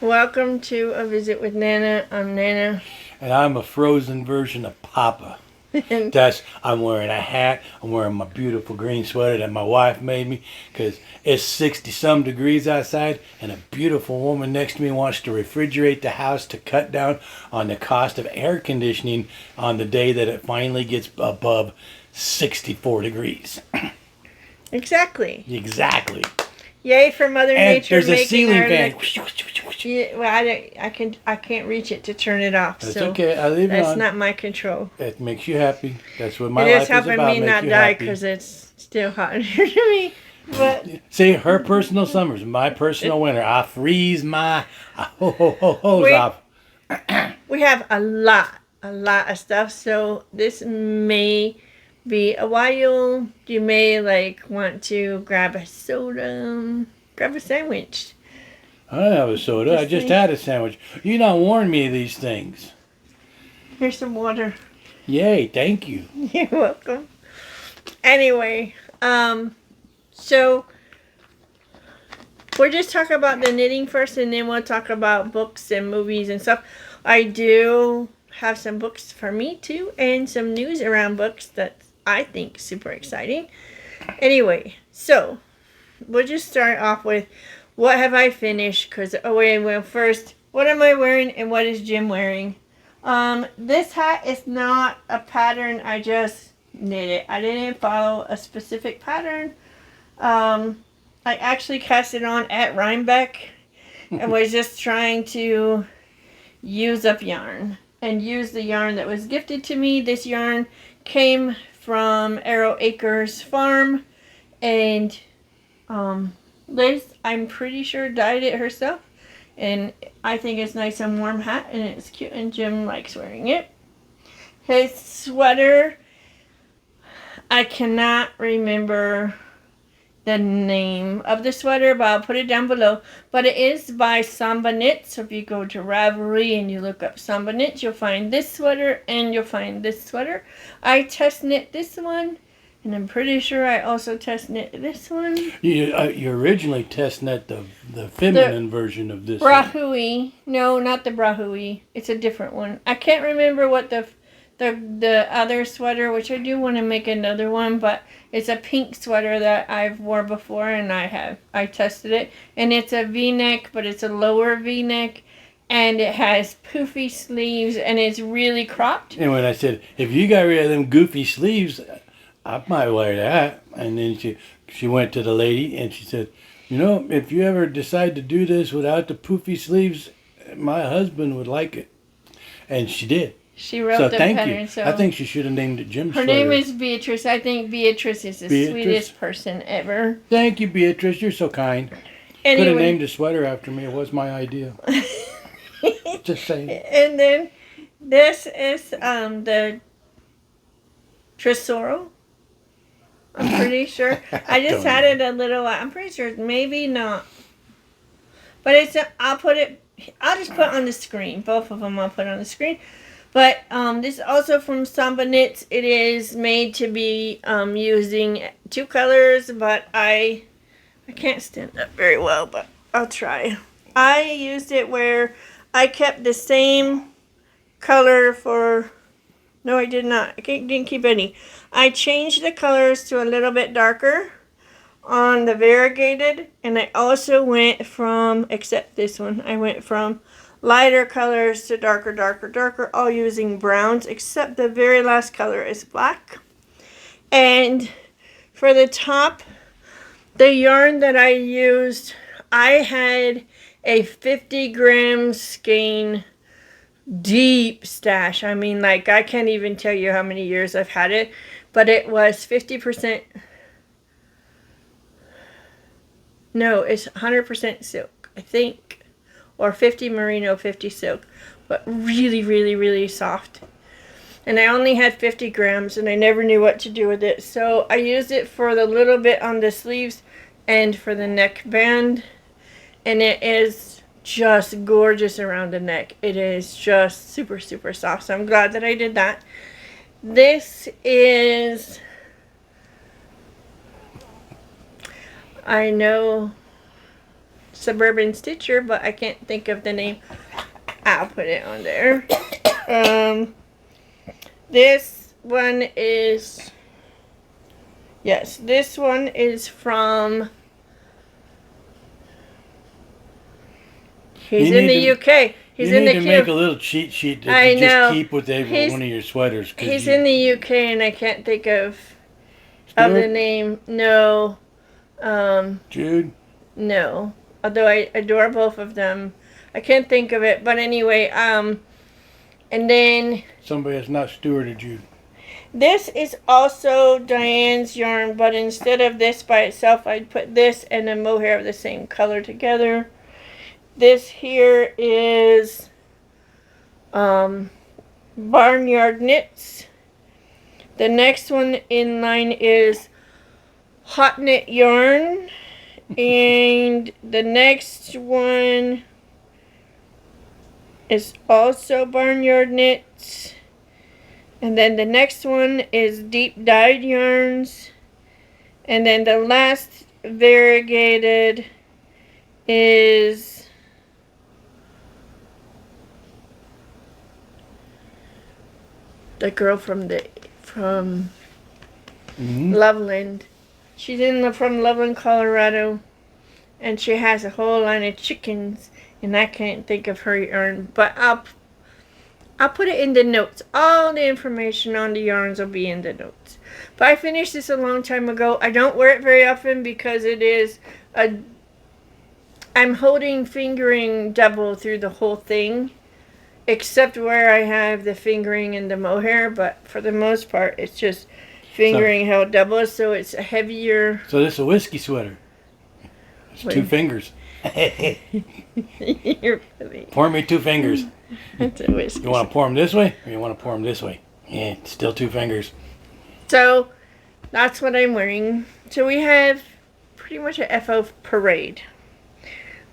Welcome to A Visit with Nana. I'm Nana. And I'm a frozen version of Papa. I'm wearing a hat. I'm wearing my beautiful green sweater that my wife made me because it's 60 some degrees outside, and a beautiful woman next to me wants to refrigerate the house to cut down on the cost of air conditioning on the day that it finally gets above 64 degrees. Exactly. Exactly. Yay for Mother And Nature. there's a ceiling fan. Yeah, well, I can't reach it to turn it off. That's so okay. I leave it on. That's not my control. It makes you happy. That's what my It life is is helping about. me not die because it's still hot in here to me. But see, her personal summers, my personal winter. I freeze my off. We have a lot of stuff. So this may be a while. You may want to grab a soda, grab a sandwich. I don't have a soda. I just had a sandwich. You don't warn me of these things. Here's some water. Yay, thank you. You're welcome. Anyway, so we'll just talk about the knitting first, and then we'll talk about books and movies and stuff. I do have some books for me too, and some news around books that I think is super exciting. Anyway, so we'll just start off with what have I finished? First, what am I wearing and what is Jim wearing? This hat is not a pattern. I just knit it. I didn't follow a specific pattern. I actually cast it on at Rhinebeck and was just trying to use up yarn and use the yarn that was gifted to me. This yarn came from Arrow Acres Farm, and Liz, I'm pretty sure, dyed it herself, and I think it's nice and warm hat, and it's cute, and Jim likes wearing it. His sweater, I cannot remember the name of the sweater, but I'll put it down below. But it is by Samba Knits. So if you go to Ravelry and you look up Samba Knits, you'll find this sweater and you'll find this sweater. I test knit this one, and I'm pretty sure I also test knit this one. You originally test knit the feminine version of this. Brahui. No, not the Brahui. It's a different one. I can't remember what the other sweater, which I do want to make another one, but it's a pink sweater that I've wore before, and I tested it, and it's a V-neck, but it's a lower V-neck, and it has poofy sleeves, and it's really cropped. And when I said, if you got rid of them goofy sleeves, I might wear that. And then she went to the lady and she said, if you ever decide to do this without the poofy sleeves, my husband would like it. And she did. She wrote the pattern. You. So I think she should have named it Jim's Her sweater. name is Beatriz. I think Beatriz is the sweetest person ever. Thank you, Beatriz. You're so kind. Anyway. Could have named a sweater after me. It was my idea. Just saying. And then this is the Tesoro. I'm pretty sure. I just had it a little while. I'm pretty sure. Maybe not. But I'll just put on the screen. Both of them I'll put on the screen. But this is also from Samba Knits. It is made to be using 2 colors, but I can't stand up very well, but I'll try. I used it where I kept the same color for... No, I did not. I didn't keep any. I changed the colors to a little bit darker on the variegated, and I also went from, except this one, I went from lighter colors to darker, all using browns, except the very last color is black. And for the top, the yarn that I used, I had a 50 gram skein deep stash. I mean, I can't even tell you how many years I've had it, but it was 50%. No, it's 100% silk, I think, or 50 merino, 50 silk, but really, really, really soft. And I only had 50 grams, and I never knew what to do with it. So I used it for the little bit on the sleeves and for the neck band, and it is just gorgeous around the neck. It is just super, super soft. So I'm glad that I did that. This is, I know Suburban Stitcher, but I can't think of the name. I'll put it on there. This one is, yes, this one is from, he's in the UK. He's in the You need to make a little cheat sheet that you just keep with one of your sweaters. He's in the UK, and I can't think of the name. No. Jude? No. Although I adore both of them. I can't think of it. But anyway, and then... Somebody that's not Stuart or Jude. This is also Diane's yarn, but instead of this by itself, I'd put this and a mohair of the same color together. This here is Barnyard Knits. The next one in line is Hot Knit Yarn. And the next one is also Barnyard Knits. And then the next one is Deep Dyed Yarns. And then the last variegated is the girl from Loveland. She's from Loveland, Colorado, and she has a whole line of chickens, and I can't think of her yarn, but I'll put it in the notes. All the information on the yarns will be in the notes. But I finished this a long time ago. I don't wear it very often because it is I'm fingering double through the whole thing, except where I have the fingering and the mohair, but for the most part, it's just fingering held double, so it's a heavier. So this is a whiskey sweater. It's 2 fingers. You're funny. Pour me 2 fingers. It's a whiskey. You want to pour them this way, or you want to pour them this way? Yeah, it's still 2 fingers. So that's what I'm wearing. So we have pretty much a FO parade.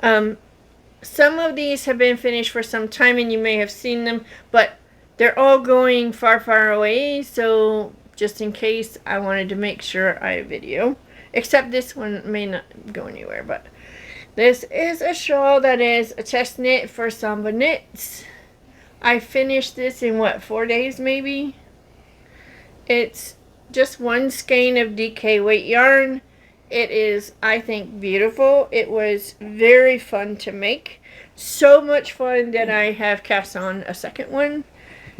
Some of these have been finished for some time, and you may have seen them, but they're all going far, far away, so just in case, I wanted to make sure I video. Except this one may not go anywhere, but this is a shawl that is a chest knit for Samba Knits. I finished this in, 4 days maybe? It's just 1 skein of DK weight yarn. It is, I think, beautiful. It was very fun to make. So much fun that I have cast on a second one.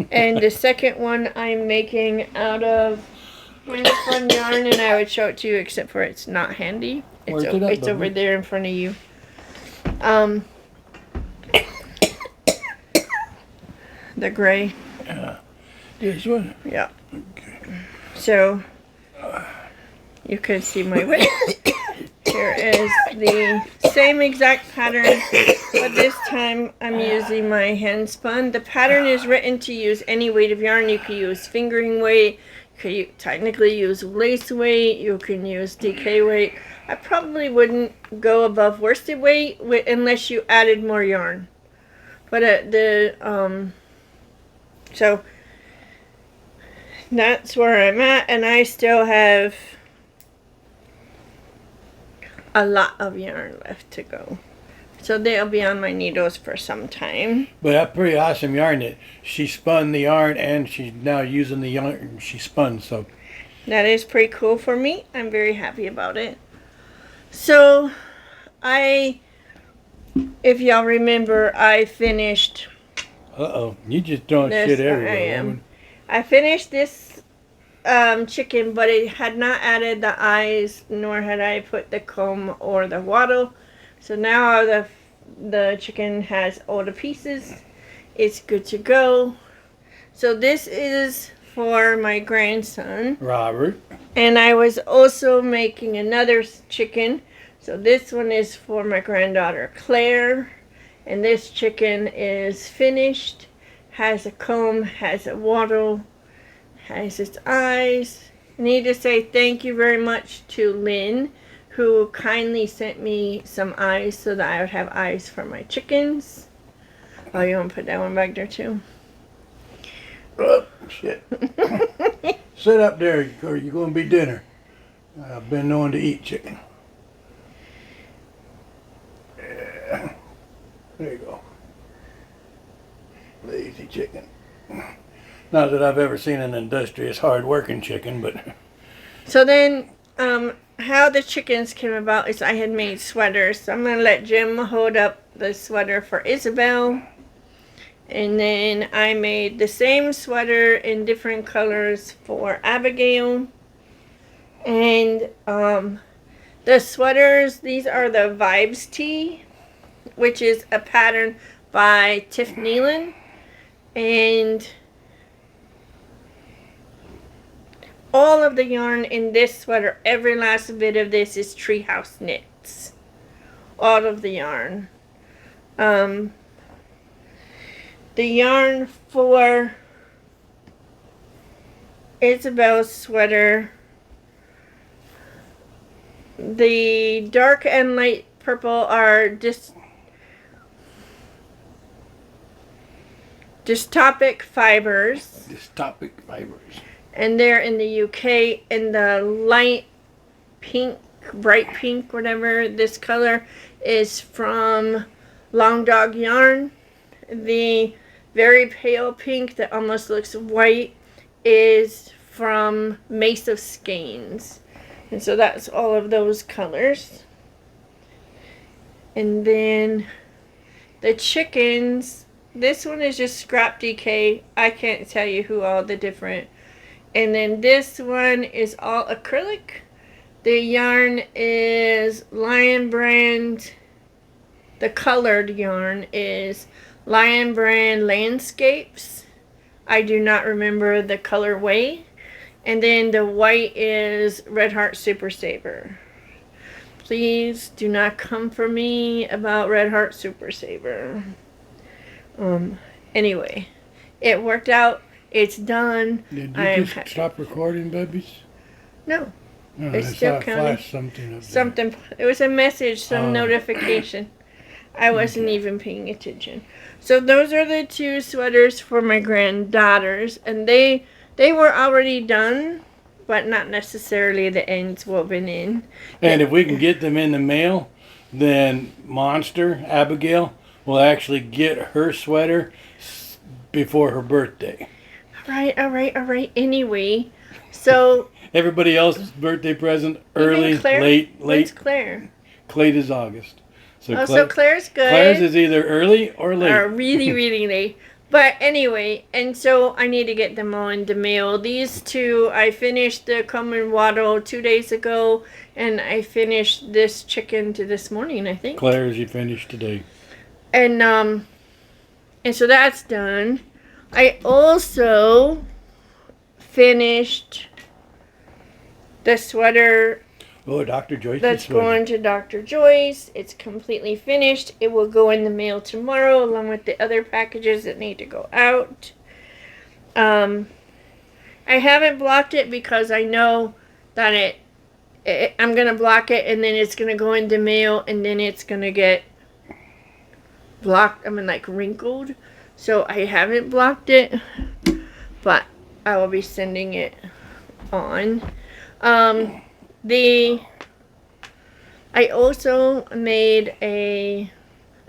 And the second one I'm making out of Spun yarn, and I would show it to you, except for it's not handy. It's over there in front of you. The gray. This one? Yeah. Okay. So you can see my weight. Here is the same exact pattern, but this time I'm using my hand spun. The pattern is written to use any weight of yarn. You can use fingering weight, you can technically use lace weight, you can use DK weight. I probably wouldn't go above worsted weight unless you added more yarn. But so that's where I'm at, and I still have a lot of yarn left to go. So they'll be on my needles for some time. But that's pretty awesome yarn that she spun the yarn and she's now using the yarn she spun. So that is pretty cool for me. I'm very happy about it. So if y'all remember, I finished. You just throwing shit everywhere. I am. I finished this chicken, but it had not added the eyes, nor had I put the comb or the wattle. So now the chicken has all the pieces. It's good to go. So this is for my grandson, Robert. And I was also making another chicken. So this one is for my granddaughter, Claire. And this chicken is finished. Has a comb, has a wattle, has its eyes. I need to say thank you very much to Lynn, who kindly sent me some eyes so that I would have eyes for my chickens. Oh, you want to put that one back there too? Oh, shit. Sit up there, or you're going to be dinner. I've been known to eat chicken. There you go. Lazy chicken. Not that I've ever seen an industrious, hard-working chicken, but... So then, how the chickens came about is I had made sweaters. So I'm going to let Jim hold up the sweater for Isabel. And then I made the same sweater in different colors for Abigail. And the sweaters, these are the Vibes Tee, which is a pattern by Tiff Nylon. And all of the yarn in this sweater, every last bit of this is Treehouse Knits. All of the yarn. The yarn for Isabel's sweater, the dark and light purple are dystopic fibers. Dystopic fibers. And they're in the UK. And the light pink, bright pink, whatever, this color is from Long Dog Yarn. The very pale pink that almost looks white is from Mace of Skeins. And so that's all of those colors. And then the chickens, this one is just Scrap DK. I can't tell you who all the different. And then this one is all acrylic. The yarn is Lion Brand. The colored yarn is Lion Brand Landscapes. I do not remember the colorway. And then the white is Red Heart Super Saver. Please do not come for me about Red Heart Super Saver. Anyway, it worked out. It's done. Did you just stop recording, babies? No. No, It's I still saw it counting. flash something up Something. It was a message, some notification. I wasn't Okay. even paying attention. So those are the two sweaters for my granddaughters, and they were already done, but not necessarily the ends woven in. And if we can get them in the mail, then Monster, Abigail, will actually get her sweater before her birthday. All right. Anyway, so Everybody else's birthday present, early, even Claire, late. When's Claire? Clay is August. So, So Claire's good. Claire's is either early or late. Or really, really late. But anyway, and so I need to get them all in the mail. These two, I finished the Comb and Waddle 2 days ago, and I finished this chicken to this morning, I think. Claire's you finished today. And so that's done. I also finished the sweater Oh, Dr. Joyce's that's sweater. going to Dr. Joyce. It's completely finished. It will go in the mail tomorrow along with the other packages that need to go out. I haven't blocked it because I know that I'm going to block it and then it's going to go in the mail and then it's going to get blocked. Like wrinkled. So I haven't blocked it, but I will be sending it on. I also made a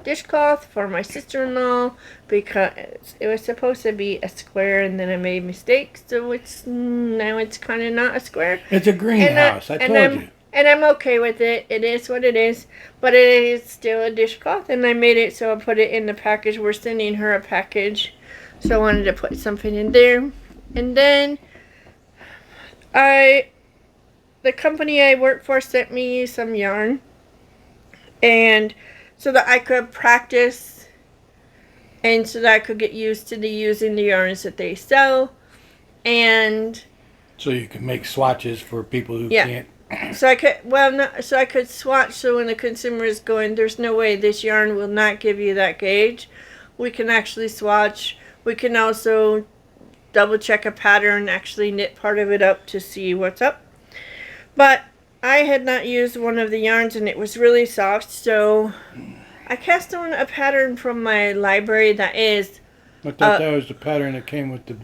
dishcloth for my sister-in-law because it was supposed to be a square and then I made mistakes, so now it's kind of not a square. It's a greenhouse, I told you. And I'm okay with it. It is what it is, but it is still a dishcloth, and I made it so I put it in the package. We're sending her a package, so I wanted to put something in there. And then the company I work for sent me some yarn, and so that I could practice and so that I could get used to using the yarns that they sell. And So you can make swatches for people who can't. so I could swatch, so when the consumer is going, there's no way this yarn will not give you that gauge. We can actually swatch. We can also double check a pattern, actually knit part of it up to see what's up. But I had not used one of the yarns and it was really soft, so I cast on a pattern from my library that is... I thought that was the pattern that came with the...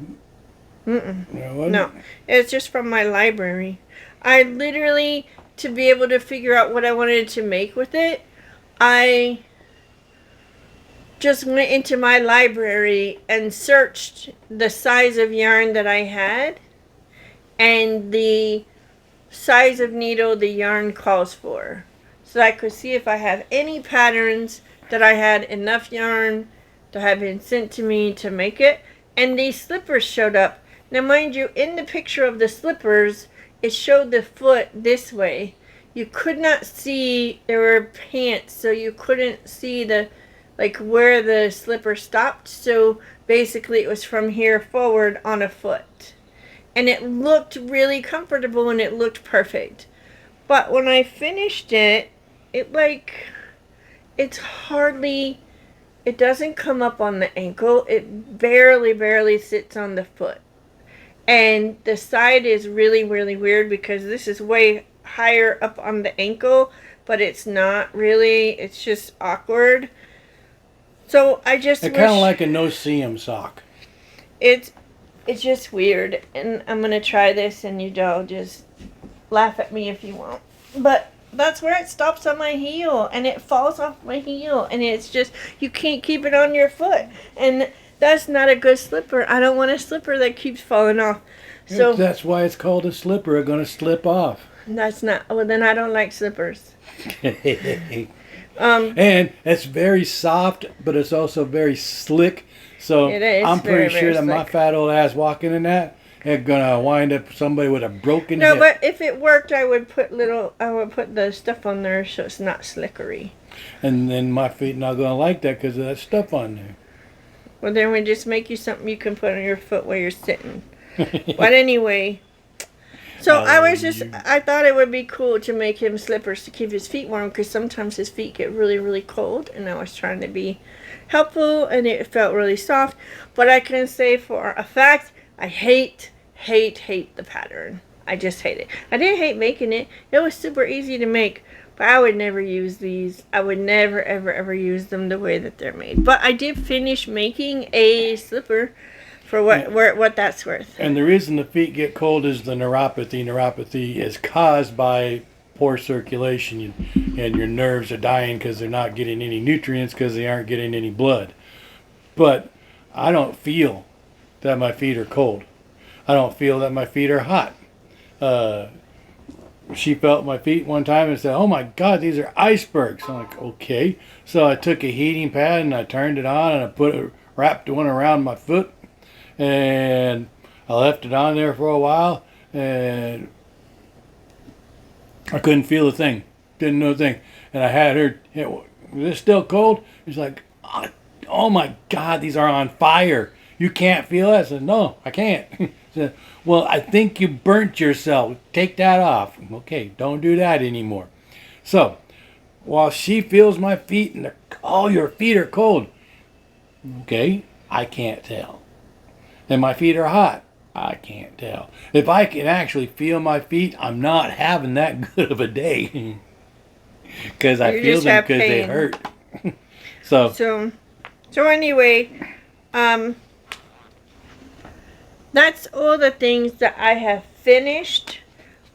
No, it's just from my library. I literally, to be able to figure out what I wanted to make with it, I just went into my library and searched the size of yarn that I had and the size of needle the yarn calls for, so I could see if I have any patterns that I had enough yarn that had been sent to me to make it. And these slippers showed up. Now mind you, in the picture of the slippers, it showed the foot this way. You could not see, there were pants, so you couldn't see the, like, where the slipper stopped. So basically it was from here forward on a foot. And it looked really comfortable and it looked perfect. But when I finished it, it's hardly, it doesn't come up on the ankle. It barely sits on the foot. And the side is really weird because this is way higher up on the ankle, but it's not really, it's just awkward. So I just It's kind of like a no-seam sock. It's just weird, and I'm going to try this, and you all just laugh at me if you want. But that's where it stops on my heel, and it falls off my heel, and it's just, you can't keep it on your foot. And that's not a good slipper. I don't want a slipper that keeps falling off. So that's why it's called a slipper. It's going to slip off. That's not, well then I don't like slippers. And it's very soft, but it's also very slick. So It is I'm pretty very sure that my slick. fat old ass walking in that is gonna wind up somebody with a broken No, hip. but if it worked, I would put the stuff on there so it's not slickery. And then my feet not gonna like that because of that stuff on there. Well, then we just make you something you can put on your foot while you're sitting. But anyway, so I thought it would be cool to make him slippers to keep his feet warm because sometimes his feet get really cold, and I was trying to be helpful, and it felt really soft. But I can say for a fact, I hate the pattern. I just hate it. I didn't hate making it. It was super easy to make, but I would never use these. I would never ever use them the way that they're made. But I did finish making a slipper for what that's worth. And the reason the feet get cold is the neuropathy. Neuropathy is caused by poor circulation, and your nerves are dying because they're not getting any nutrients because they aren't getting any blood. But I don't feel that my feet are cold. I don't feel that my feet are hot. She felt my feet one time and said, "Oh my God, these are icebergs." I'm like, okay. So I took a heating pad and I turned it on and I wrapped one around my foot, and I left it on there for a while, and I couldn't feel a thing. Didn't know a thing. And I had her, "Is this still cold?" She's like, "Oh my God, these are on fire. You can't feel it?" I said, "No, I can't." She said, "Well, I think you burnt yourself. Take that off." Okay, don't do that anymore. So, while she feels my feet and all your feet are cold. Okay, I can't tell. And my feet are hot. I can't tell. If I can actually feel my feet, I'm not having that good of a day. Because I feel them because they hurt. So anyway, that's all the things that I have finished.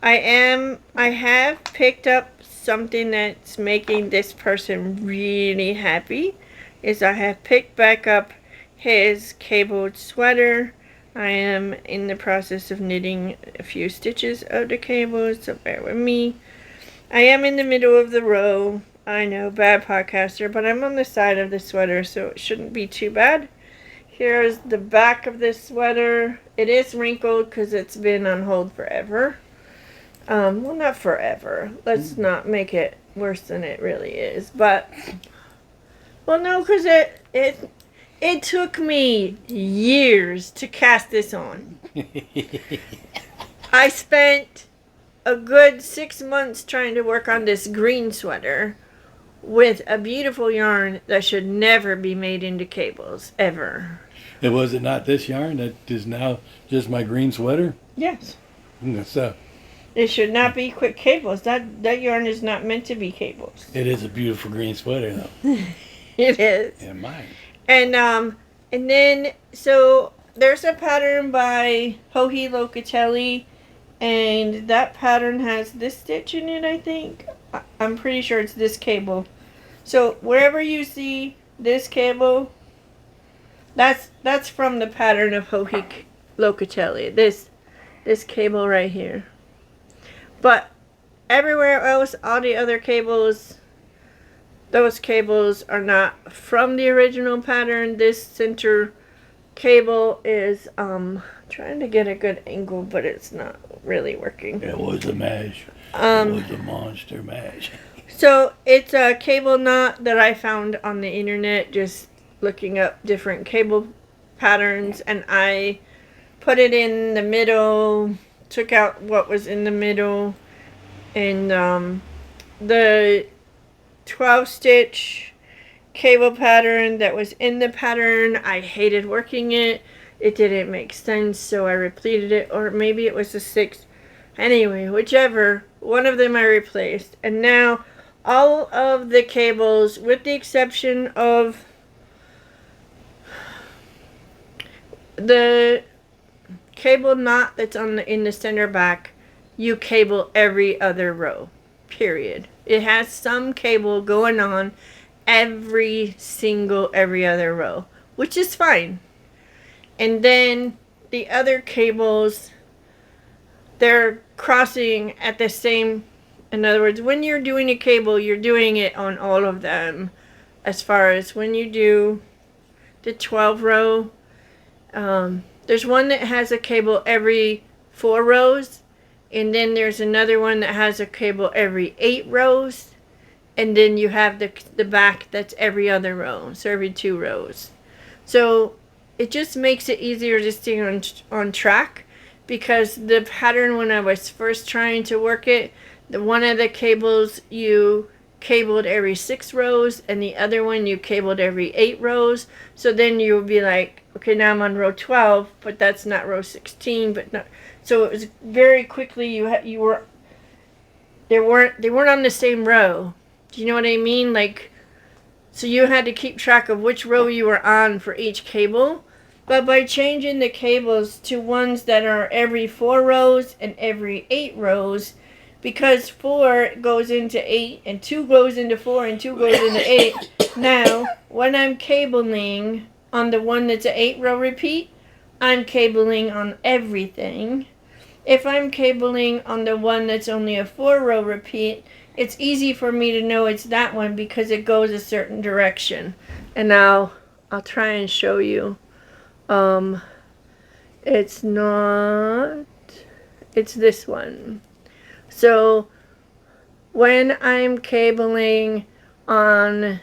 I have picked up something that's making this person really happy. Is I have picked back up his cabled sweater. I am in the process of knitting a few stitches of the cables, so bear with me. I am in the middle of the row. I know, bad podcaster, but I'm on the side of the sweater, so it shouldn't be too bad. Here's the back of this sweater. It is wrinkled because it's been on hold forever. Well, not forever. Let's not make it worse than it really is. But, well, no, because it took me years to cast this on. I spent a good 6 months trying to work on this green sweater with a beautiful yarn that should never be made into cables, ever. And was it not this yarn that is now just my green sweater? Yes. So It should not be quick cables. That yarn is not meant to be cables. it is a beautiful green sweater, though. It is. Yeah, mine. And then, so there's a pattern by Hue Loco, and that pattern has this stitch in it, I think. I'm pretty sure it's this cable. So wherever you see this cable, that's from the pattern of Hue Loco. This cable right here. But everywhere else, all the other cables, those cables are not from the original pattern. This center cable is trying to get a good angle, but it's not really working. It was a mash. It was a monster mash. So it's a cable knot that I found on the internet, just looking up different cable patterns, and I put it in the middle, took out what was in the middle, and the 12 stitch cable pattern that was in the pattern, I hated working it. It didn't make sense, so I repleated it, or maybe it was the 6. Anyway, whichever, one of them I replaced. And now all of the cables, with the exception of the cable knot that's in the center back, you cable every other row, period. It has some cable going on every other row, which is fine. And then the other cables, they're crossing at the same, in other words, when you're doing a cable, you're doing it on all of them. As far as when you do the 12 row, there's one that has a cable every 4 rows, and then there's another one that has a cable every 8 rows, and then you have the back that's every other row, so every 2 rows. So it just makes it easier to stay on track, because the pattern, when I was first trying to work it, one of the cables you cabled every 6 rows, and the other one you cabled every 8 rows. So then you would be like, okay, now I'm on row 12, but that's not row 16, but not. So it was very quickly they weren't on the same row. Do you know what I mean? Like, so you had to keep track of which row you were on for each cable. But by changing the cables to ones that are every 4 rows and every 8 rows, because 4 goes into 8 and 2 goes into 4 and 2 goes into 8. Now, when I'm cabling on the one that's an 8 row repeat, I'm cabling on everything. If I'm cabling on the one that's only a 4 row repeat, it's easy for me to know it's that one because it goes a certain direction. And now I'll try and show you. It's this one. So when I'm cabling on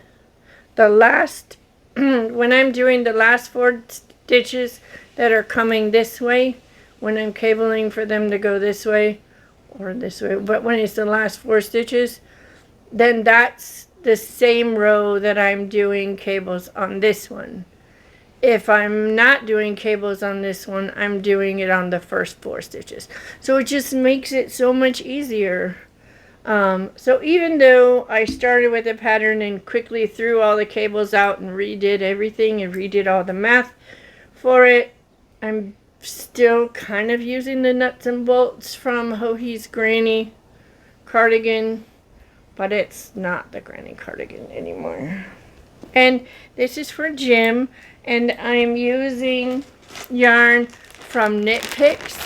the last, when I'm doing the last 4 stitches that are coming this way, when I'm cabling for them to go this way or this way, but when it's the last 4 stitches, then that's the same row that I'm doing cables on this one. If I'm not doing cables on this one, I'm doing it on the first 4 stitches. So it just makes it so much easier. So even though I started with a pattern and quickly threw all the cables out and redid everything and redid all the math for it, I'm still kind of using the nuts and bolts from Hohi's Granny cardigan, but it's not the Granny cardigan anymore. And this is for Jim, and I'm using yarn from Knit Picks.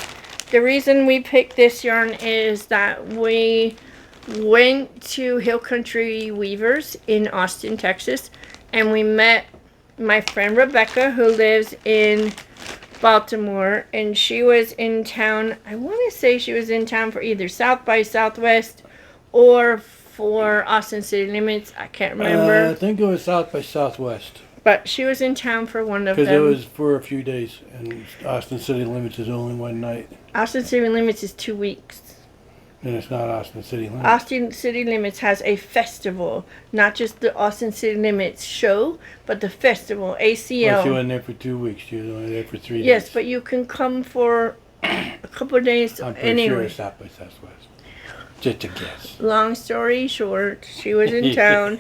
The reason we picked this yarn is that we went to Hill Country Weavers in Austin, Texas, and we met my friend Rebecca, who lives in Baltimore, and she was in town. I want to say she was in town for either South by Southwest or for Austin City Limits. I can't remember. I think it was South by Southwest. But she was in town for one of them. Because it was for a few days, and Austin City Limits is only one night. Austin City Limits is 2 weeks. And it's not Austin City Limits. Austin City Limits has a festival. Not just the Austin City Limits show, but the festival, ACL. Well, she wasn't there for 2 weeks. She was only there for 3 days. Yes, but you can come for a couple of days I'm pretty anyway. sure it's South by Southwest. Just a guess. Long story short, she was in town.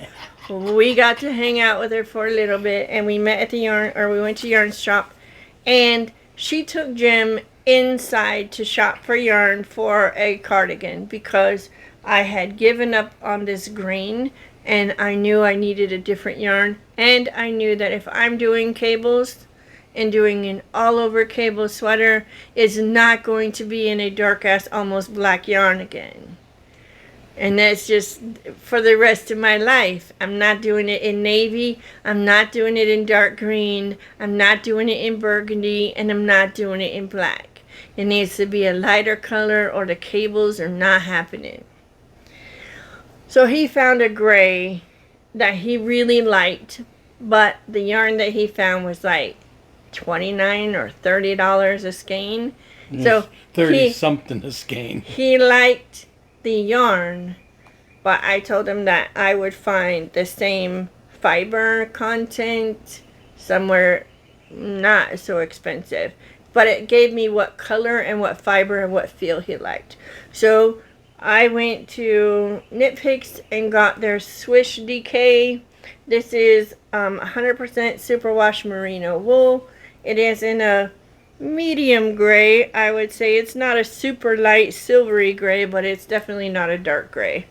We got to hang out with her for a little bit, and we met at the we went to yarn shop, and she took Jim inside to shop for yarn for a cardigan because I had given up on this green and I knew I needed a different yarn, and I knew that if I'm doing cables and doing an all over cable sweater, it's not going to be in a dark ass almost black yarn again. And that's just for the rest of my life. I'm not doing it in navy, I'm not doing it in dark green, I'm not doing it in burgundy, and I'm not doing it in black. It needs to be a lighter color or the cables are not happening. So he found a gray that he really liked, but the yarn that he found was like $29 or $30 a skein. So 30 something a skein. He liked the yarn, but I told him that I would find the same fiber content somewhere not so expensive. But it gave me what color and what fiber and what feel he liked. So I went to Knit Picks and got their Swish DK. This is 100% superwash merino wool. It is in a medium gray, I would say. It's not a super light silvery gray, but it's definitely not a dark gray.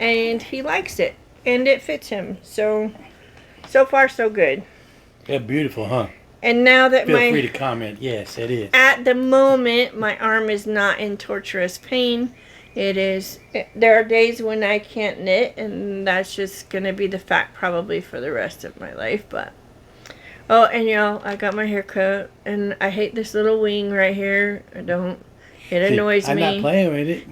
And he likes it, and it fits him. So far so good. Yeah, beautiful, huh? And now that Feel free to comment. Yes, it is. At the moment, my arm is not in torturous pain. There are days when I can't knit, and that's just going to be the fact probably for the rest of my life. But oh, and y'all, I got my hair cut, and I hate this little wing right here. It annoys me. I'm not playing with it.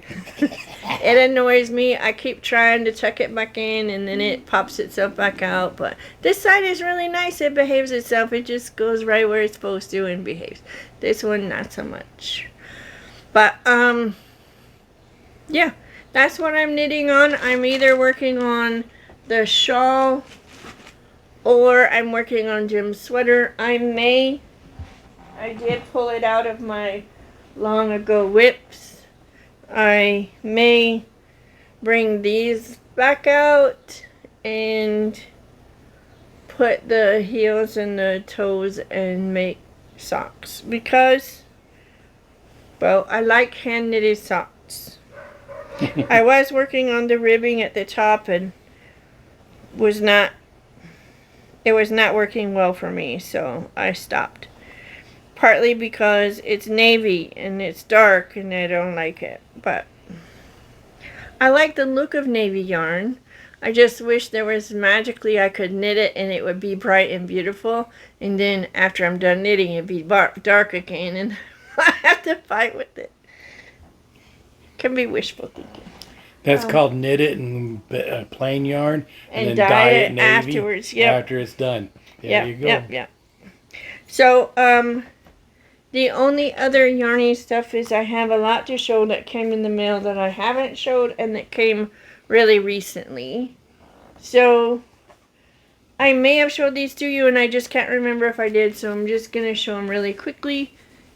It annoys me. I keep trying to tuck it back in, and then it pops itself back out. But this side is really nice. It behaves itself. It just goes right where it's supposed to and behaves. This one, not so much. But, yeah, that's what I'm knitting on. I'm either working on the shawl or I'm working on Jim's sweater. I did pull it out of my long ago whips. I may bring these back out and put the heels and the toes and make socks because, well, I like hand knitted socks. I was working on the ribbing at the top and it was not working well for me, so I stopped. Partly because it's navy and it's dark and I don't like it, but I like the look of navy yarn. I just wish there was magically I could knit it and it would be bright and beautiful, and then after I'm done knitting it'd be dark again and I have to fight with it. Can be wishful thinking. That's called knit it in plain yarn and then dye it navy afterwards. Yep. After it's done. There you go. Yep. So, the only other yarny stuff is I have a lot to show that came in the mail that I haven't showed and that came really recently. So, I may have showed these to you and I just can't remember if I did, so I'm just going to show them really quickly.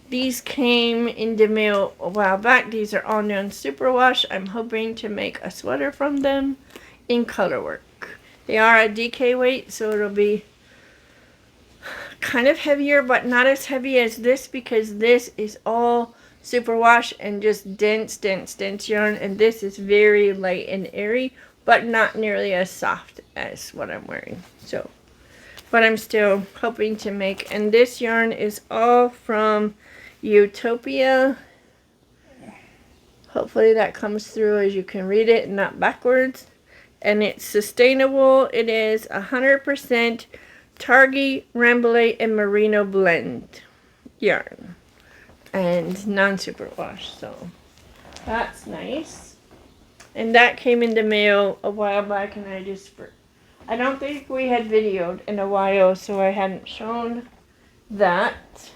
These came in the mail a while back. These are all non superwash. I'm hoping to make a sweater from them in colorwork. They are a DK weight, so it'll be kind of heavier, but not as heavy as this because this is all superwash and just dense yarn, and this is very light and airy, but not nearly as soft as what I'm wearing. So, but I'm still hoping to make, and this yarn is all from Utopia. Hopefully that comes through as you can read it and not backwards. And it's sustainable. It is 100% Targhee, Rambouillet, and Merino blend yarn. And non-superwash. So that's nice. And that came in the mail a while back and I don't think we had videoed in a while, so I hadn't shown that.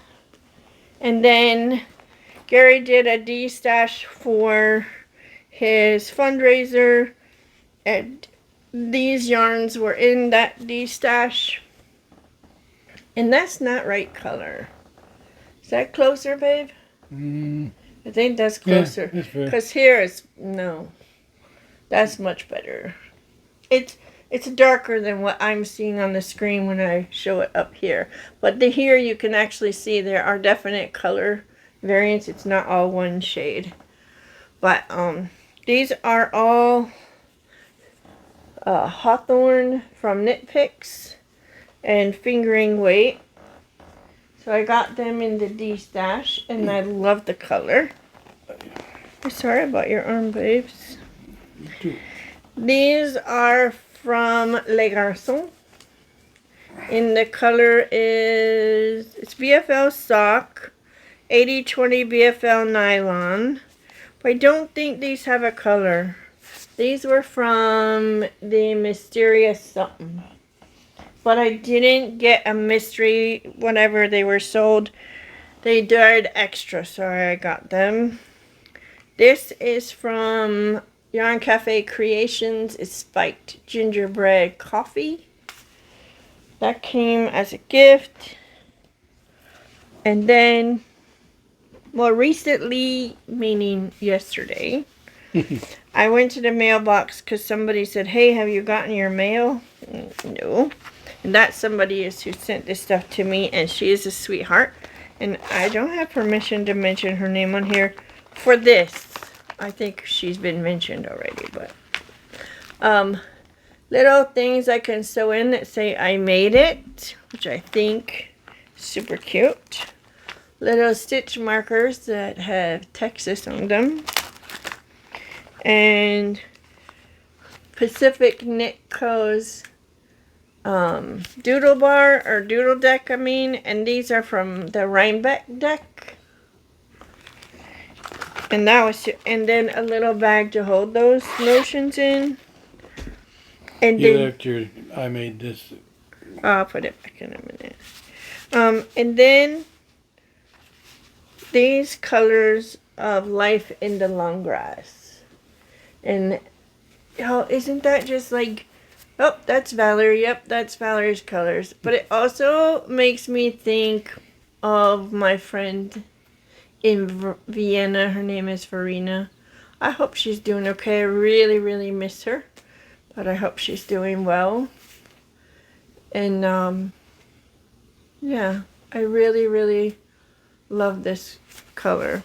And then Gary did a D-stash for his fundraiser, and these yarns were in that D-stash. And that's not right color. Is that closer, babe? I think that's closer. Because here is, no. That's much better. It's darker than what I'm seeing on the screen when I show it up here. But here you can actually see there are definite color variants. It's not all one shade. But these are all Hawthorne from Knit Picks and Fingering Weight. So I got them in the D stash, and I love the color. Sorry about your arm, babes. These are from Les Garçons. And the color is, it's BFL sock, 80/20 BFL nylon. But I don't think these have a color. These were from the Mysterious something. But I didn't get a mystery whenever they were sold. They died extra, so I got them. This is from Yarn Cafe Creations. It's spiked gingerbread coffee. That came as a gift. And then, more recently, meaning yesterday, I went to the mailbox because somebody said, hey, have you gotten your mail? No. And that somebody is who sent this stuff to me, and she is a sweetheart. And I don't have permission to mention her name on here for this. I think she's been mentioned already, but little things I can sew in that say I made it, which I think is super cute. Little stitch markers that have Texas on them. And Pacific Knit Co.'s doodle bar, or doodle deck, I mean, and these are from the Rhinebeck deck. And that was, and then a little bag to hold those notions in. And then I made this. I'll put it back in a minute. And then these colors of Life in the Long Grass. And oh, isn't that just like, oh, that's Valerie. Yep, that's Valerie's colors. But it also makes me think of my friend in Vienna. Her name is Verena. I hope she's doing okay. I really, really miss her. But I hope she's doing well. And, yeah, I really, really love this color.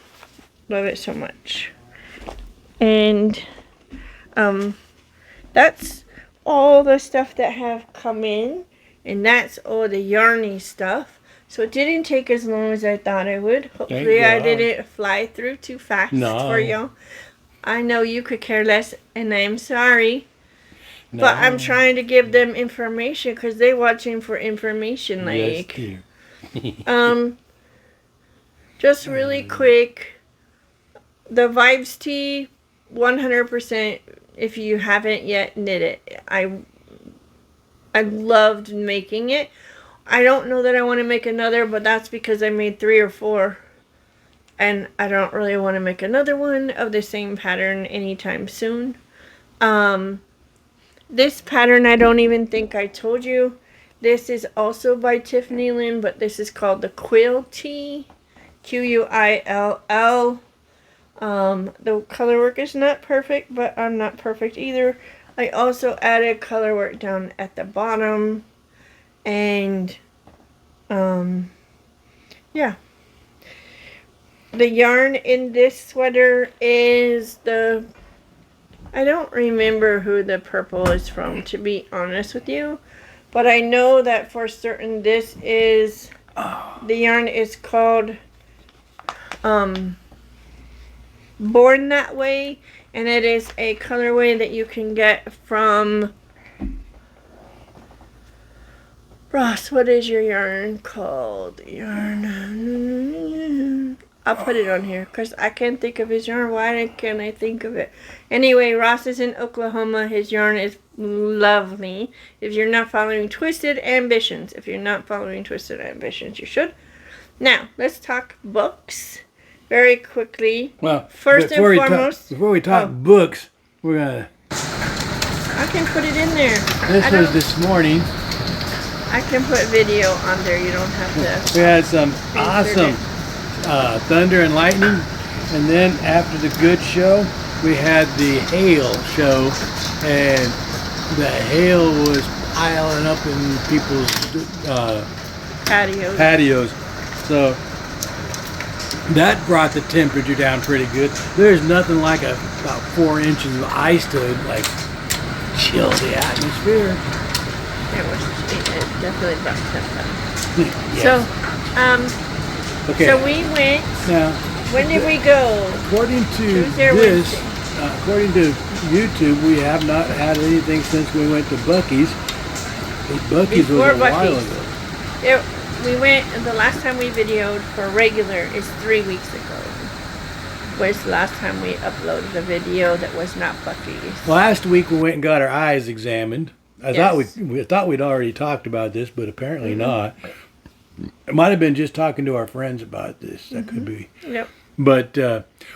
Love it so much. And, that's all the stuff that have come in. And that's all the yarny stuff. So it didn't take as long as I thought it would. Hopefully I didn't fly through too fast for y'all. I know you could care less, and I'm sorry. No. But I'm trying to give them information because they're watching for information. Like, yes, just really quick, the Vibes tee, 100%. If you haven't yet knit it, I loved making it. I don't know that I want to make another, but that's because I made 3 or 4. And I don't really want to make another one of the same pattern anytime soon. This pattern, I don't even think I told you. This is also by Tiffany Lynn, but this is called the Quill Tee. Quill. The color work is not perfect, but I'm not perfect either. I also added color work down at the bottom. And, yeah. The yarn in this sweater is the... I don't remember who the purple is from, to be honest with you. But I know that for certain this is... The yarn is called... Born That Way. And it is a colorway that you can get from... Ross, what is your yarn called? Yarn... I'll put it on here because I can't think of his yarn. Why can't I think of it? Anyway, Ross is in Oklahoma. His yarn is lovely. If you're not following Twisted Ambitions. If you're not following Twisted Ambitions, you should. Now, let's talk books very quickly. Well, first and foremost. Before we talk books, we're going to... I can put it in there. This was this morning. I can put video on there. You don't have to. We had some awesome... thunder and lightning, and then after the good show we had the hail show, and the hail was piling up in people's patios, so that brought the temperature down pretty good. There's nothing like about 4 inches of ice to like chill the atmosphere. It definitely brought temp. Yes. So, Okay. so we went. Now, When did we go? according to Tuesday or this, Wednesday? according to YouTube, we have not had anything since we went to Buc-ee's. Buc-ee's Before was a while Buc-ee's. ago. We went, the last time we videoed for regular is 3 weeks ago. Was the last time we uploaded a video that was not Buc-ee's. Last week we went and got our eyes examined. I thought Yes. we thought we'd already talked about this, but apparently not. It might have been just talking to our friends about this. That could be. Yep. But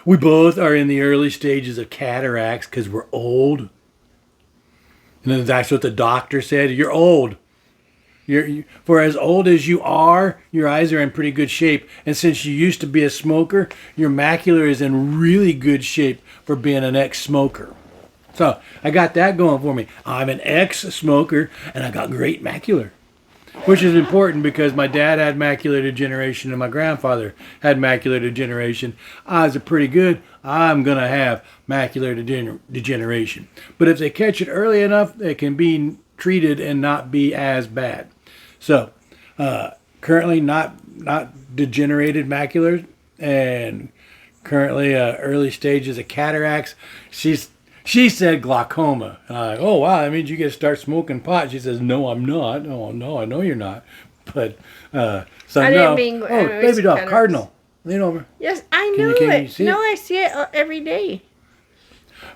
we both are in the early stages of cataracts because we're old. And that's what the doctor said. You're old. For as old as you are, your eyes are in pretty good shape. And since you used to be a smoker, your macular is in really good shape for being an ex-smoker. So I got that going for me. I'm an ex-smoker, and I got great macular. Which is important because my dad had macular degeneration and my grandfather had macular degeneration. Eyes are pretty good. I'm going to have macular degeneration. But if they catch it early enough, it can be treated and not be as bad. So, currently not degenerated macular and currently early stages of cataracts. She said glaucoma. And I'm like, oh, wow, that means you get to start smoking pot. She says, no, I'm not. Oh, no, I know you're not. But, so I no. didn't mean, Oh, baby doll, cataracts. Cardinal. Lean over. Yes, I Can knew you- can it. you see it? No, I see it every day.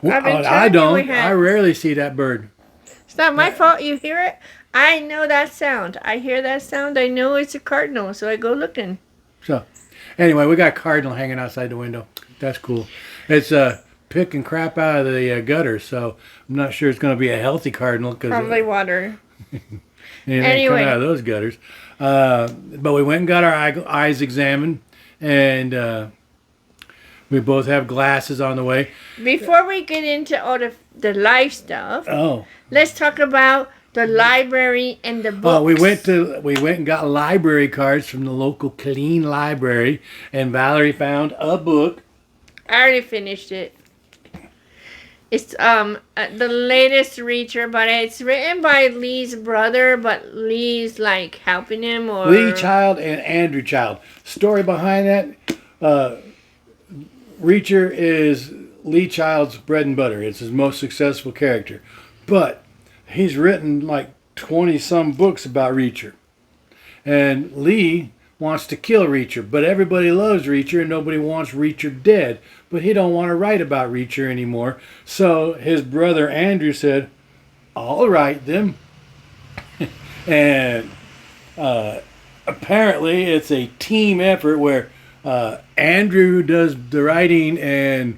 Well, I've been I telling you we don't. had- I rarely see that bird. It's not my fault you hear it. I know that sound. I hear that sound. I know it's a cardinal, so I go looking. So, anyway, we got Cardinal hanging outside the window. That's cool. It's picking crap out of the gutter, so I'm not sure it's going to be a healthy Cardinal because Probably water. anything Anyway. coming out of those gutters. But we went and got our eyes examined, and we both have glasses on the way. Before we get into all the life stuff, Oh, let's talk about the library and the books. we went and got library cards from the local clean library, and Valerie found a book. I already finished it. It's the latest Reacher, but it's written by Lee's brother, but Lee's like helping him or Lee Child and Andrew Child. Story behind that, Reacher is Lee Child's bread and butter. It's his most successful character. But he's written like 20-some books about Reacher. And Lee wants to kill Reacher, but everybody loves Reacher and nobody wants Reacher dead. But he don't want to write about Reacher anymore. So his brother Andrew said, I'll write them. And apparently it's a team effort where Andrew does the writing and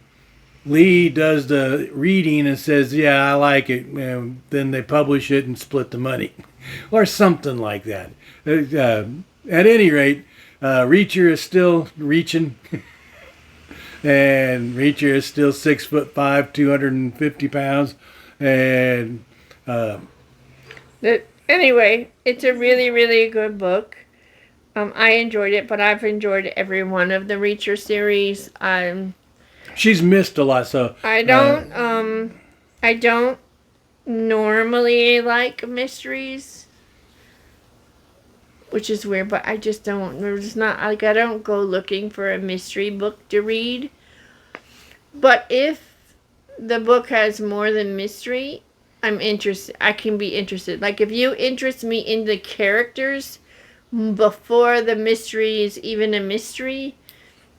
Lee does the reading and says, yeah, I like it. And then they publish it and split the money. Or something like that. At any rate, Reacher is still reaching. And Reacher is still 6'5", 250 pounds. And anyway, it's a really, really good book. I enjoyed it, but I've enjoyed every one of the Reacher series. she's missed a lot, so I don't normally like mysteries, which is weird, but I just don't. There's not like I don't go looking for a mystery book to read. But if the book has more than mystery, I'm interested. I can be interested. Like if you interest me in the characters before the mystery is even a mystery,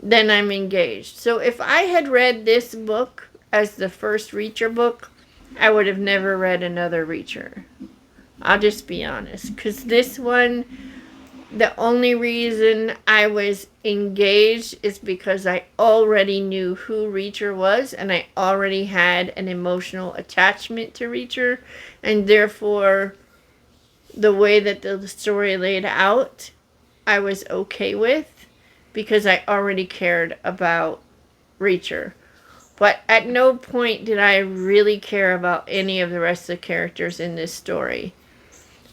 then I'm engaged. So if I had read this book as the first Reacher book, I would have never read another Reacher. I'll just be honest. Because this one, the only reason I was engaged is because I already knew who Reacher was and I already had an emotional attachment to Reacher, and therefore the way that the story laid out I was okay with because I already cared about Reacher. But at no point did I really care about any of the rest of the characters in this story.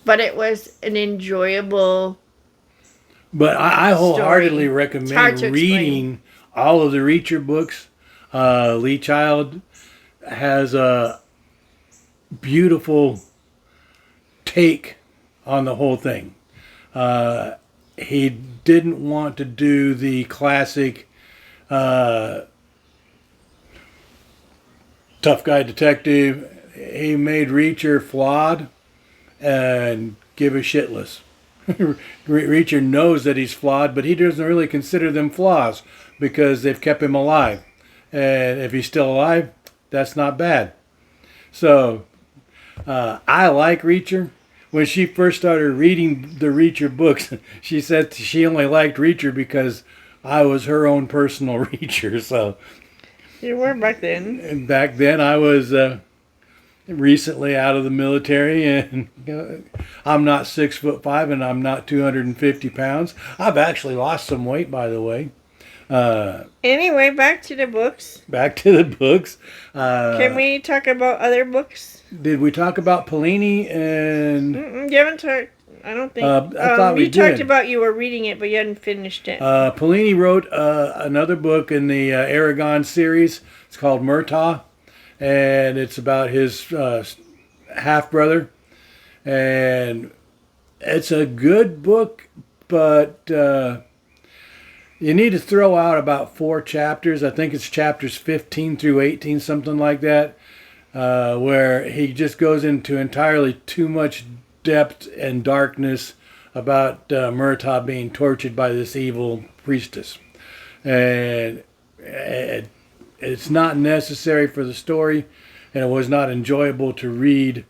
But it was an enjoyable But I wholeheartedly It's hard recommend to reading all of the Reacher books. Lee Child has beautiful take on the whole thing. He didn't want to do the classic tough guy detective. He made Reacher flawed and give a shitless. Reacher knows that he's flawed, but he doesn't really consider them flaws because they've kept him alive. And if he's still alive, that's not bad. So I like Reacher. When she first started reading the Reacher books, she said she only liked Reacher because I was her own personal Reacher. So You were back then. and back then I was recently out of the military, and I'm not 6'5" and I'm not 250 pounds. I've actually lost some weight, by the way. Anyway, back to the books. Back to the books. Can we talk about other books? Did we talk about Pellini and? You haven't talked. I don't think. I thought we you talked did. about you were reading it, but you hadn't finished it. Pellini wrote another book in the Aragon series. It's called Murtaugh, and it's about his half brother, and it's a good book, but you need to throw out about 4 chapters. I think it's chapters 15 through 18, something like that, where he just goes into entirely too much depth and darkness about Murtaugh being tortured by this evil priestess. And it's not necessary for the story, and it was not enjoyable to read,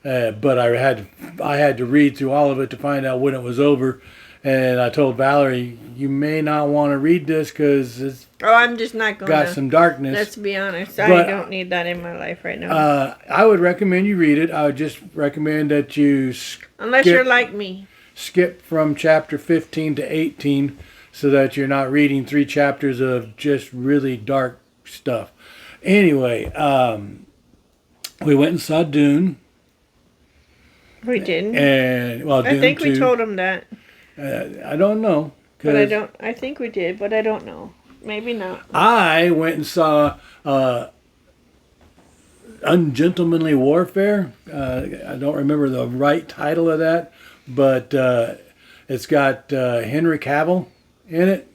but I had to read through all of it to find out when it was over. And I told Valerie, you may not want to read this because it's I'm just not going got to. some darkness. Let's be honest. But, I don't need that in my life right now. I would recommend you read it. I would just recommend that you Unless you're like me. skip from chapter 15 to 18 so that you're not reading 3 chapters of just really dark stuff. Anyway, we went and saw Dune. We didn't. And well, I Dune think we 2. told him that. I don't know. But I don't. I think we did, but I don't know. Maybe not. I went and saw Ungentlemanly Warfare. I don't remember the right title of that, but it's got Henry Cavill in it,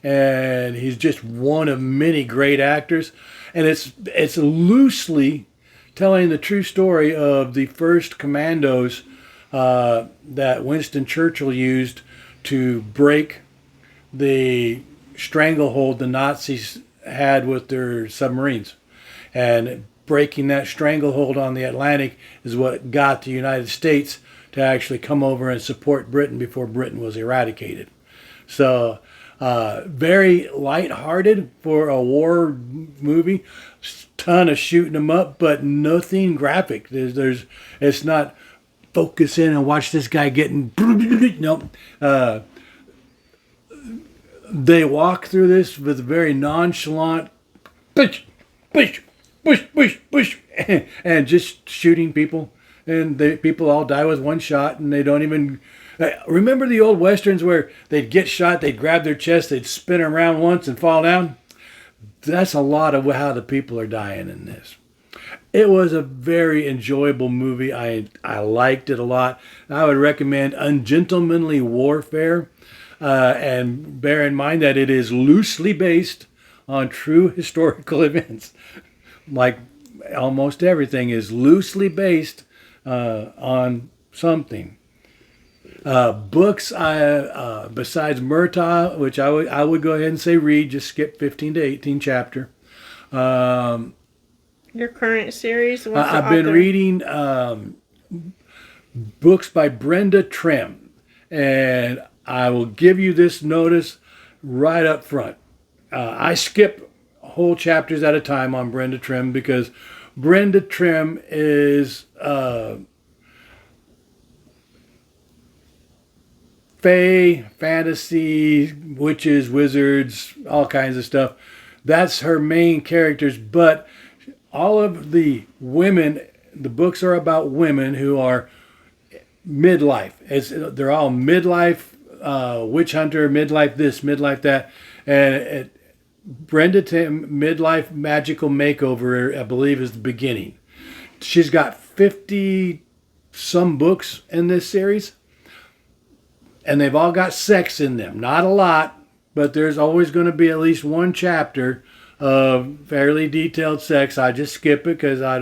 and he's just one of many great actors. And it's loosely telling the true story of the first commandos that Winston Churchill used to break the stranglehold the Nazis had with their submarines. And breaking that stranglehold on the Atlantic is what got the United States to actually come over and support Britain before Britain was eradicated. So very lighthearted for a war movie. Ton of shooting them up, but nothing graphic. It's not focus in and watch this guy getting. Nope. They walk through this with a very nonchalant push, push, push, push, push, and just shooting people. And people all die with one shot, and they don't even. Remember the old westerns where they'd get shot, they'd grab their chest, they'd spin around once and fall down? That's a lot of how the people are dying in this. It was a very enjoyable movie. I liked it a lot. I would recommend Ungentlemanly Warfare. And bear in mind that it is loosely based on true historical events. Like almost everything is loosely based on something. Books, besides Murtaugh, which I would go ahead and say read, just skip 15 to 18 chapter. Your current series? What's the I've been author? reading books by Brenda Trim, and I will give you this notice right up front. I skip whole chapters at a time on Brenda Trim because Brenda Trim is fae, fantasy, witches, wizards, all kinds of stuff. That's her main characters, but all of the women, the books are about women who are midlife. They're all midlife, witch hunter, midlife this, midlife that. And Brenda Tim, midlife magical makeover, I believe, is the beginning. she's got 50 some books in this series, and they've all got sex in them. Not a lot, but there's always going to be at least one chapter of fairly detailed sex. I just skip it because I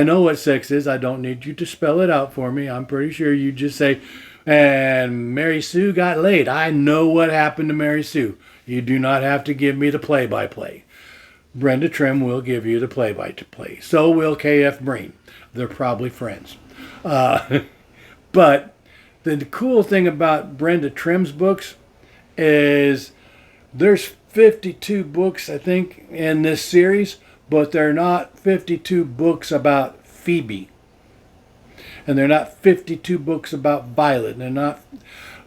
know what sex is. I don't need you to spell it out for me. I'm pretty sure you just say, and Mary Sue got laid. I know what happened to Mary Sue. You do not have to give me the play-by-play. Brenda Trim will give you the play-by-play. So will KF Breen. They're probably friends. But the cool thing about Brenda Trim's books is there's 52 books, I think, in this series, but they're not 52 books about Phoebe. And they're not 52 books about Violet. They're not.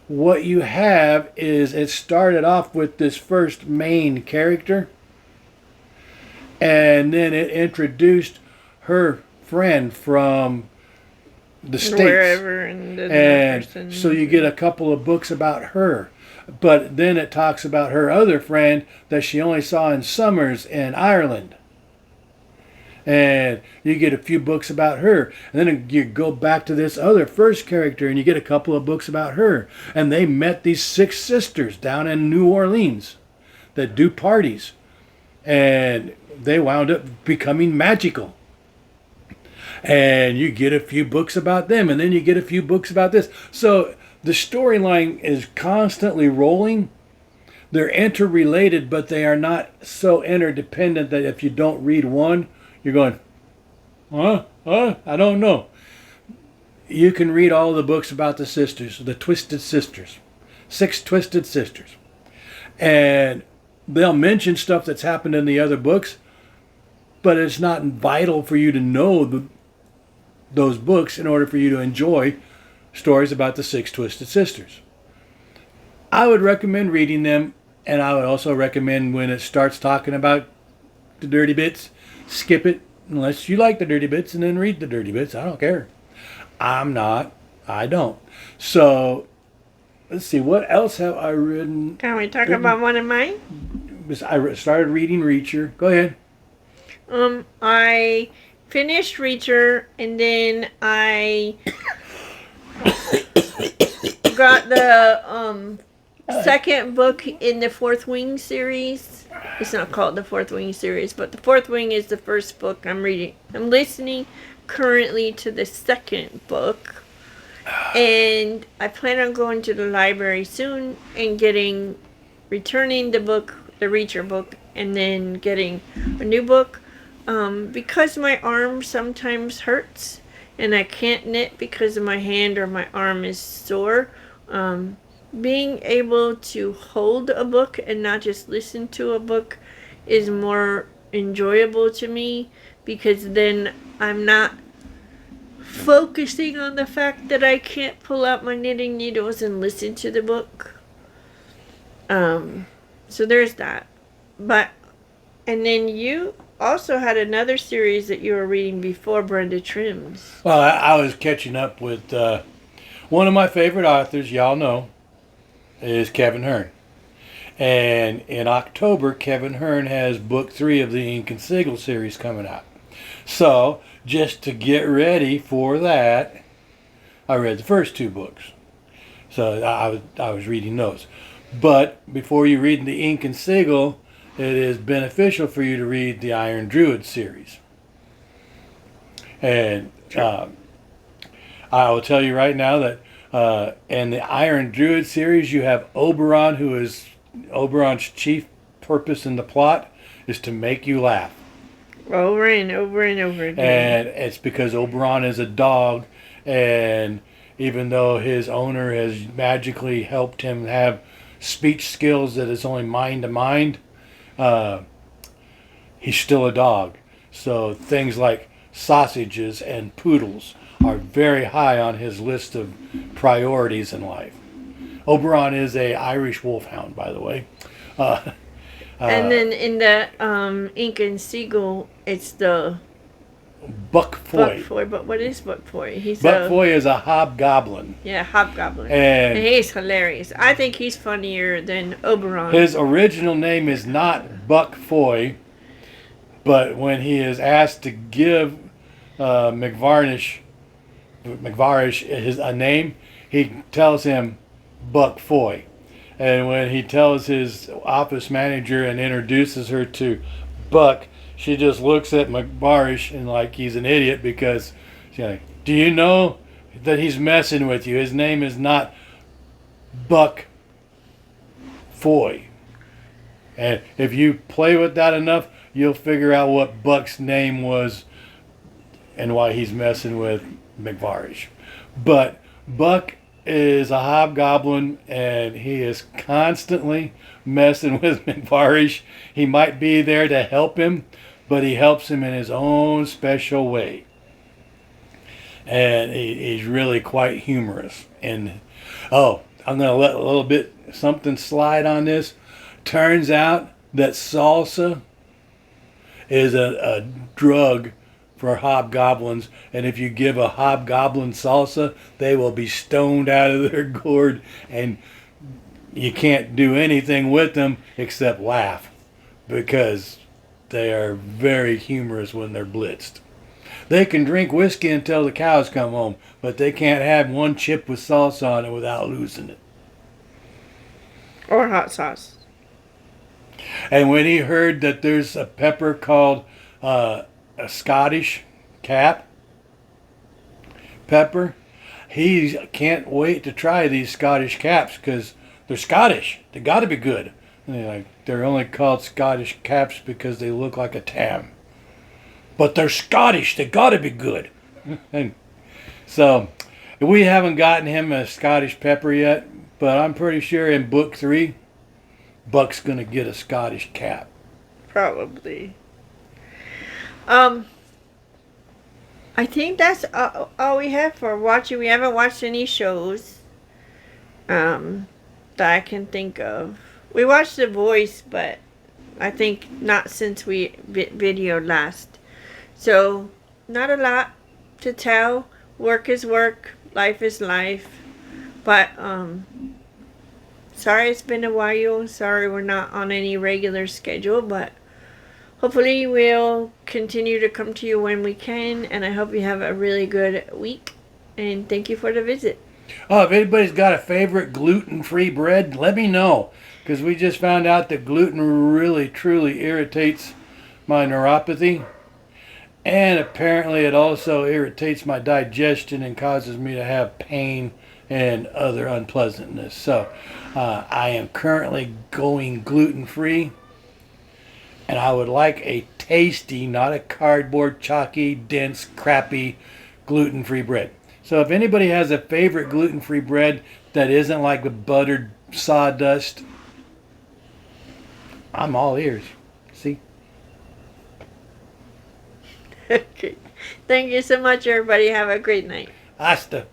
What you have is it started off with this first main character, and then it introduced her friend from the States. Wherever. And so you get a couple of books about her. But then it talks about her other friend that she only saw in summers in Ireland. And you get a few books about her. And then you go back to this other first character and you get a couple of books about her. And they met these 6 sisters down in New Orleans that do parties. And they wound up becoming magical. And you get a few books about them. And then you get a few books about this. So the storyline is constantly rolling. They're interrelated, but they are not so interdependent that if you don't read one, you're going, I don't know. You can read all the books about the sisters, the Twisted Sisters, 6 Twisted Sisters. And they'll mention stuff that's happened in the other books, but it's not vital for you to know those books in order for you to enjoy stories about the 6 Twisted Sisters. I would recommend reading them, and I would also recommend when it starts talking about the dirty bits, skip it unless you like the dirty bits, and then read the dirty bits. I don't care. I don't. So let's see, what else have I written? Can we talk about one of mine? I started reading Reacher. Go ahead. I finished Reacher, and then I got the second book in the Fourth Wing series. It's not called the Fourth Wing series, but the Fourth Wing is the first book I'm reading. I'm listening currently to the second book, and I plan on going to the library soon and returning the book, the Reacher book, and then getting a new book. Because my arm sometimes hurts and I can't knit because my hand or my arm is sore, being able to hold a book and not just listen to a book is more enjoyable to me, because then I'm not focusing on the fact that I can't pull out my knitting needles and listen to the book. So there's that. And then you also had another series that you were reading before Brenda Trim's. Well, I was catching up with one of my favorite authors, y'all know, is Kevin Hearn. And in October, Kevin Hearn has book 3 of the Ink and Sigil series coming out. So, just to get ready for that, I read the first 2 books. So, I was reading those. But before you read the Ink and Sigil, it is beneficial for you to read the Iron Druid series. And I will tell you right now that in the Iron Druid series, you have Oberon, who is Oberon's chief purpose in the plot is to make you laugh. Over and over and over again. And it's because Oberon is a dog, and even though his owner has magically helped him have speech skills that is only mind to mind, he's still a dog. So things like sausages and poodles are very high on his list of priorities in life. Oberon is a Irish wolfhound, by the way. And then in the Ink and Sigil, it's the Buck Foy. But what is Buck Foy? Buck Foy is a hobgoblin. Yeah, hobgoblin. And he's hilarious. I think he's funnier than Oberon. His original name is not Buck Foy, but when he is asked to give McVarish his a name, he tells him Buck Foy. And when he tells his office manager and introduces her to Buck, she just looks at McVarish and like he's an idiot because she's like, do you know that he's messing with you? His name is not Buck Foy. And if you play with that enough, you'll figure out what Buck's name was and why he's messing with McVarish. But Buck is a hobgoblin and he is constantly messing with McVarish. He might be there to help him, but he helps him in his own special way. And he's really quite humorous. And oh, I'm going to let a little bit something slide on this. Turns out that salsa is a drug for hobgoblins, and if you give a hobgoblin salsa, they will be stoned out of their gourd, and you can't do anything with them except laugh, because they are very humorous when they're blitzed. They can drink whiskey until the cows come home, but they can't have one chip with salsa on it without losing it. Or hot sauce. And when he heard that there's a pepper called a Scottish cap pepper, he can't wait to try these Scottish caps because they're Scottish. They got to be good. And they're only called Scottish caps because they look like a tam. But they're Scottish. They got to be good. And so we haven't gotten him a Scottish pepper yet, but I'm pretty sure in book 3, Buck's going to get a Scottish cap. Probably. I think that's all we have for watching. We haven't watched any shows that I can think of. We watched The Voice, but I think not since we videoed last. So, not a lot to tell. Work is work. Life is life. But, sorry it's been a while. Sorry we're not on any regular schedule, but hopefully we'll continue to come to you when we can, and I hope you have a really good week, and thank you for the visit. Oh, if anybody's got a favorite gluten-free bread, let me know, because we just found out that gluten really, truly irritates my neuropathy, and apparently it also irritates my digestion and causes me to have pain and other unpleasantness. So I am currently going gluten-free. And I would like a tasty, not a cardboard, chalky, dense, crappy, gluten-free bread. So if anybody has a favorite gluten-free bread that isn't like the buttered sawdust, I'm all ears. See? Okay. Thank you so much, everybody. Have a great night. Hasta.